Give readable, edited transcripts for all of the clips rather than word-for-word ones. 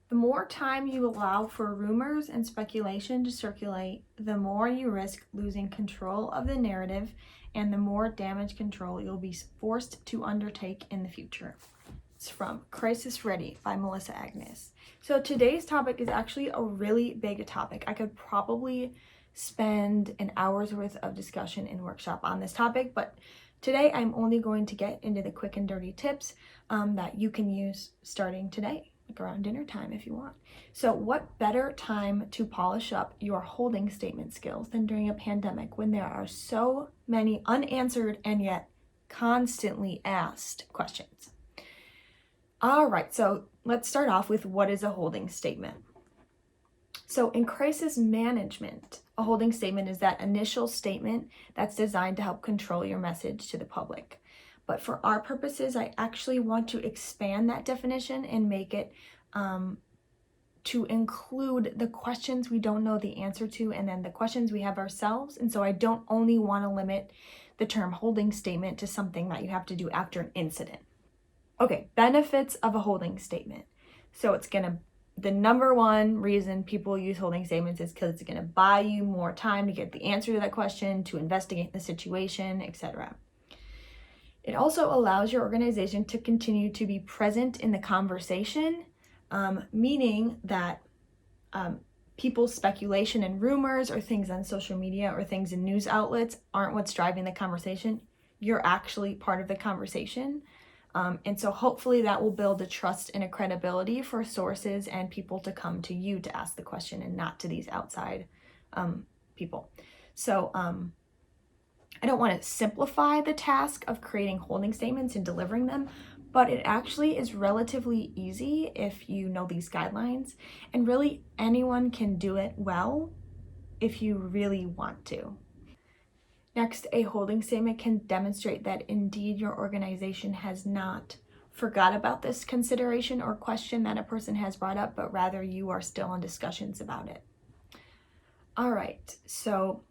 The more time you allow for rumors and speculation to circulate, the more you risk losing control of the narrative and the more damage control you'll be forced to undertake in the future. It's from Crisis Ready by Melissa Agnes. So today's topic is actually a really big topic. I could probably spend an hour's worth of discussion and workshop on this topic, but today I'm only going to get into the quick and dirty tips that you can use starting today, like around dinner time if you want. So what better time to polish up your holding statement skills than during a pandemic when there are so many unanswered and yet constantly asked questions? All right, so let's start off with what is a holding statement. So in crisis management, a holding statement is that initial statement that's designed to help control your message to the public. But for our purposes, I actually want to expand that definition and make it to include the questions we don't know the answer to and then the questions we have ourselves. And so I don't only want to limit the term holding statement to something that you have to do after an incident. Okay, benefits of a holding statement. So the number one reason people use holding statements is because it's going to buy you more time to get the answer to that question, to investigate the situation, etc. It also allows your organization to continue to be present in the conversation, meaning that people's speculation and rumors or things on social media or things in news outlets aren't what's driving the conversation. You're actually part of the conversation. And so hopefully that will build a trust and a credibility for sources and people to come to you to ask the question and not to these outside people. So I don't want to simplify the task of creating holding statements and delivering them, but it actually is relatively easy if you know these guidelines, and really anyone can do it well if you really want to. Next, a holding statement can demonstrate that indeed your organization has not forgot about this consideration or question that a person has brought up, but rather you are still in discussions about it. All right, so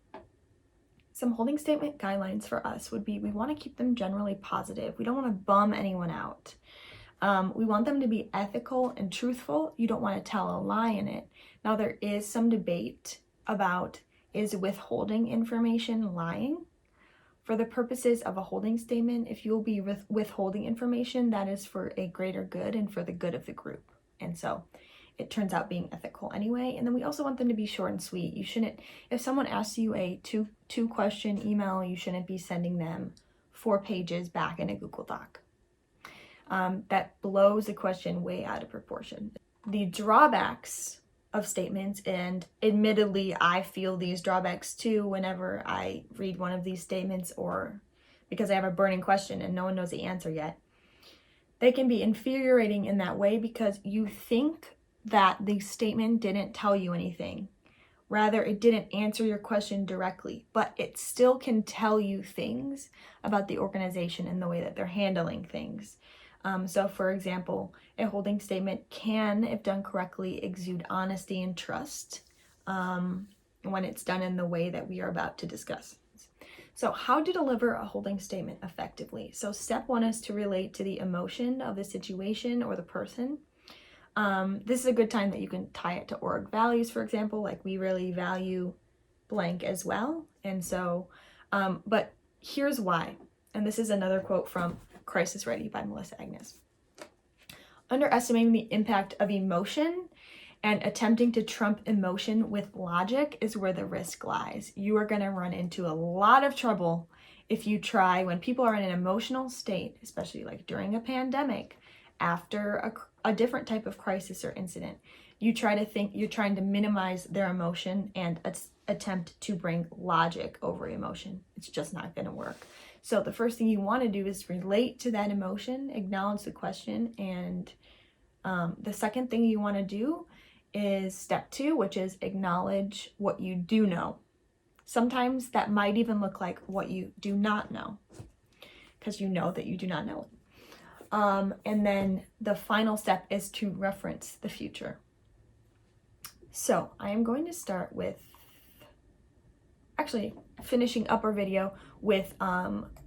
some holding statement guidelines for us would be we want to keep them generally positive. We don't want to bum anyone out. We want them to be ethical and truthful. You don't want to tell a lie in it. Now, there is some debate about is withholding information lying? For the purposes of a holding statement, if you'll be withholding information, that is for a greater good and for the good of the group. And so it turns out being ethical anyway. And then we also want them to be short and sweet. You shouldn't, if someone asks you a two question email, you shouldn't be sending them 4 pages back in a Google Doc. That blows the question way out of proportion. The drawbacks of statements, and admittedly I feel these drawbacks too whenever I read one of these statements or because I have a burning question and no one knows the answer yet. They can be infuriating in that way because you think that the statement didn't tell you anything. Rather, it didn't answer your question directly, but it still can tell you things about the organization and the way that they're handling things. So for example, a holding statement can, if done correctly, exude honesty and trust when it's done in the way that we are about to discuss. So how to deliver a holding statement effectively? So step 1 is to relate to the emotion of the situation or the person. This is a good time that you can tie it to org values, for example, like we really value blank as well. And so, but here's why. And this is another quote from Crisis Ready by Melissa Agnes. Underestimating the impact of emotion and attempting to trump emotion with logic is where the risk lies. You are going to run into a lot of trouble if you try, when people are in an emotional state, especially like during a pandemic, after a different type of crisis or incident, you try to think you're trying to minimize their emotion and attempt to bring logic over emotion. It's just not going to work. So the first thing you want to do is relate to that emotion, acknowledge the question, and the second thing you want to do is step 2, which is acknowledge what you do know. Sometimes that might even look like what you do not know, because you know that you do not know it. And then the final step is to reference the future. So I am going to start with actually finishing up our video with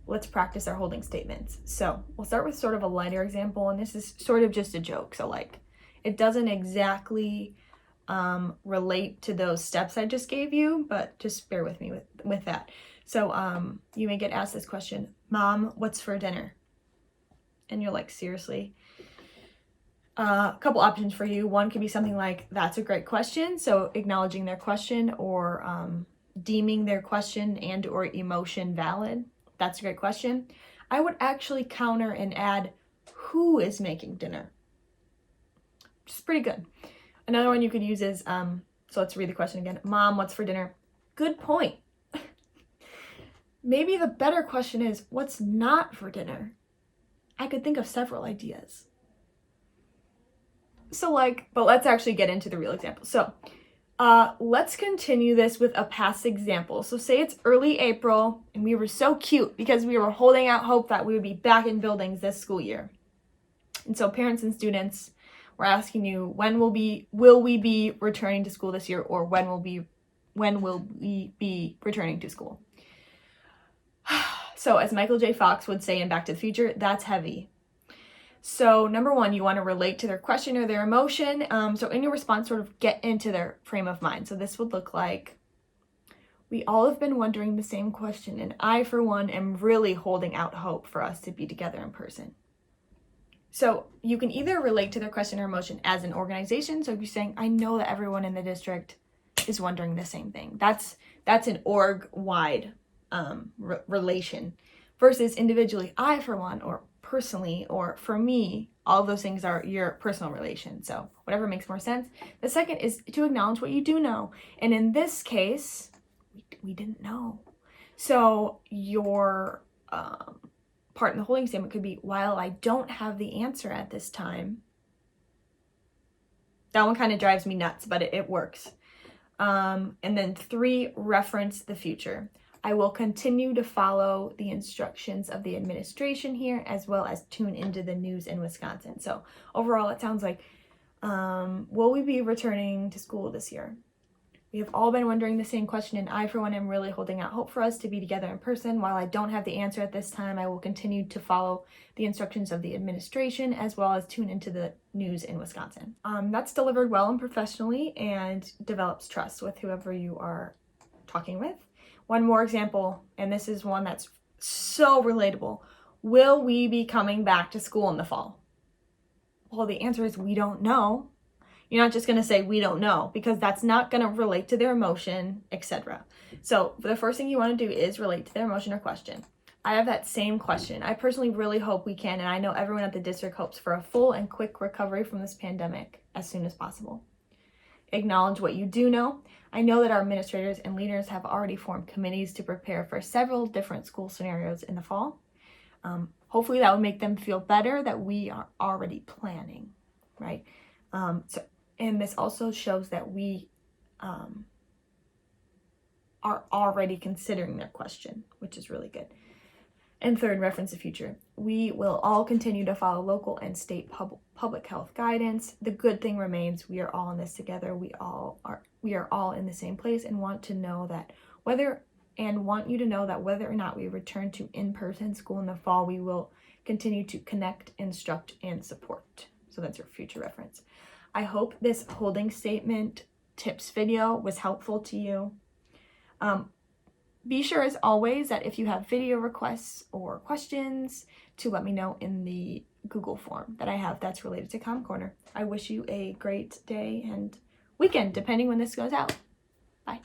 let's practice our holding statements. So we'll start with sort of a lighter example, and this is sort of just a joke. So like It doesn't exactly relate to those steps I just gave you, but just bear with me with that. So you may get asked this question, Mom, what's for dinner? And you're like, seriously? A couple options for you. One could be something like, that's a great question. So acknowledging their question, or deeming their question and or emotion valid. That's a great question. I would actually counter and add, who is making dinner? Which is pretty good. Another one you could use is, so let's read the question again. Mom, what's for dinner? Good point. Maybe the better question is, what's not for dinner? I could think of several ideas. So but let's actually get into the real example. So let's continue this with a past example. So say it's early April and we were so cute because we were holding out hope that we would be back in buildings this school year. And so parents and students were asking you, will we be returning to school this year, or when will we be returning to school? So as Michael J. Fox would say in Back to the Future, that's heavy. So number one, you want to relate to their question or their emotion. So in your response, sort of get into their frame of mind. So this would look like, we all have been wondering the same question, and I, for one, am really holding out hope for us to be together in person. So you can either relate to their question or emotion as an organization. So if you're saying, I know that everyone in the district is wondering the same thing. That's an org-wide relation, versus individually, I, for one, or personally, or for me, all those things are your personal relation. So whatever makes more sense. The second is to acknowledge what you do know. And in this case, we didn't know. So your part in the holding statement could be, while I don't have the answer at this time. That one kind of drives me nuts, but it works. And then 3, reference the future. I will continue to follow the instructions of the administration here, as well as tune into the news in Wisconsin. So overall, it sounds like, will we be returning to school this year? We have all been wondering the same question, and I, for one, am really holding out hope for us to be together in person. While I don't have the answer at this time, I will continue to follow the instructions of the administration, as well as tune into the news in Wisconsin. That's delivered well and professionally, and develops trust with whoever you are talking with. One more example, and this is one that's so relatable. Will we be coming back to school in the fall? Well, the answer is we don't know. You're not just going to say we don't know, because that's not going to relate to their emotion, etc. So the first thing you want to do is relate to their emotion or question. I have that same question. I personally really hope we can, and I know everyone at the district hopes for a full and quick recovery from this pandemic as soon as possible. Acknowledge what you do know. I know that our administrators and leaders have already formed committees to prepare for several different school scenarios in the fall. Hopefully that would make them feel better that we are already planning, right? And this also shows that we are already considering their question, which is really good. And third, reference the future. We will all continue to follow local and state public health guidance. The good thing remains, we are all in this together. We are all in the same place, and want you to know that whether or not we return to in-person school in the fall, we will continue to connect, instruct, and support. So that's your future reference. I hope this holding statement tips video was helpful to you. Be sure, as always, that if you have video requests or questions, to let me know in the Google form that I have that's related to Comm Corner. I wish you a great day and weekend, depending when this goes out. Bye.